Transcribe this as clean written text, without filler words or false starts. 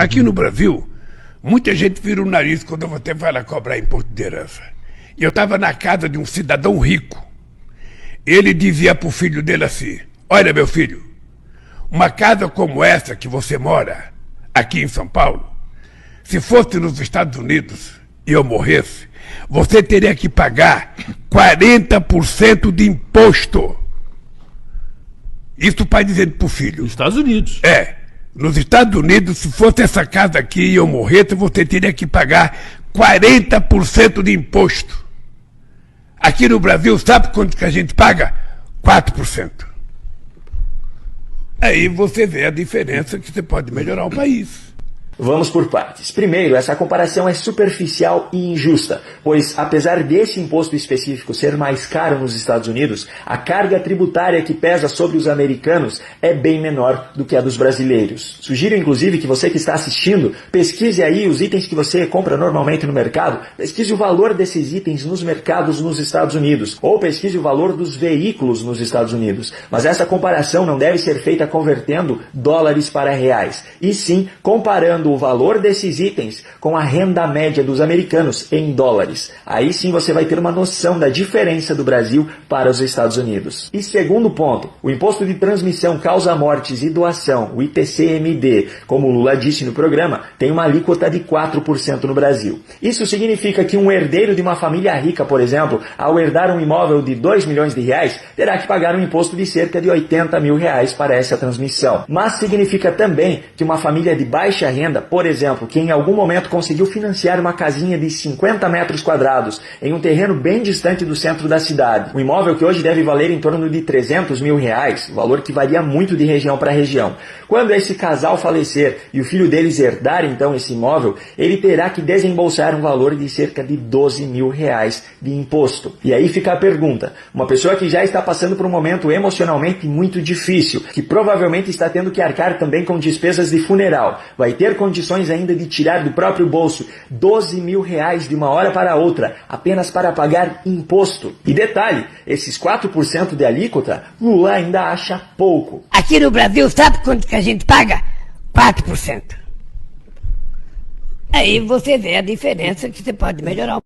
Aqui no Brasil, muita gente vira o nariz quando você vai lá cobrar imposto de herança. E eu estava na casa de um cidadão rico. Ele dizia para o filho dele assim: olha, meu filho, uma casa como essa que você mora, aqui em São Paulo, se fosse nos Estados Unidos e eu morresse, você teria que pagar 40% de imposto. Isso o pai dizendo para o filho. Nos Estados Unidos. Nos Estados Unidos, se fosse essa casa aqui e eu morresse, você teria que pagar 40% de imposto. Aqui no Brasil, sabe quanto que a gente paga? 4%. Aí você vê a diferença que você pode melhorar o país. Vamos por partes. Primeiro, essa comparação é superficial e injusta, pois apesar desse imposto específico ser mais caro nos Estados Unidos, a carga tributária que pesa sobre os americanos é bem menor do que a dos brasileiros. Sugiro inclusive que você que está assistindo, pesquise aí os itens que você compra normalmente no mercado, pesquise o valor desses itens nos mercados nos Estados Unidos, ou pesquise o valor dos veículos nos Estados Unidos. Mas essa comparação não deve ser feita convertendo dólares para reais, e sim comparando o valor desses itens com a renda média dos americanos em dólares. Aí sim você vai ter uma noção da diferença do Brasil para os Estados Unidos. E segundo ponto, o imposto de transmissão, causa mortes e doação, o ITCMD, como o Lula disse no programa, tem uma alíquota de 4% no Brasil. Isso significa que um herdeiro de uma família rica, por exemplo, ao herdar um imóvel de 2 milhões de reais, terá que pagar um imposto de cerca de 80 mil reais para essa transmissão. Mas significa também que uma família de baixa renda, por exemplo, que em algum momento conseguiu financiar uma casinha de 50 metros quadrados em um terreno bem distante do centro da cidade, um imóvel que hoje deve valer em torno de 300 mil reais, valor que varia muito de região para região. Quando esse casal falecer e o filho deles herdar então esse imóvel, ele terá que desembolsar um valor de cerca de 12 mil reais de imposto. E aí fica a pergunta, uma pessoa que já está passando por um momento emocionalmente muito difícil, que provavelmente está tendo que arcar também com despesas de funeral, vai ter condições ainda de tirar do próprio bolso 12 mil reais de uma hora para outra, apenas para pagar imposto. E detalhe, esses 4% de alíquota, Lula ainda acha pouco. Aqui no Brasil, sabe quanto que a gente paga? 4%. Aí você vê a diferença que você pode melhorar.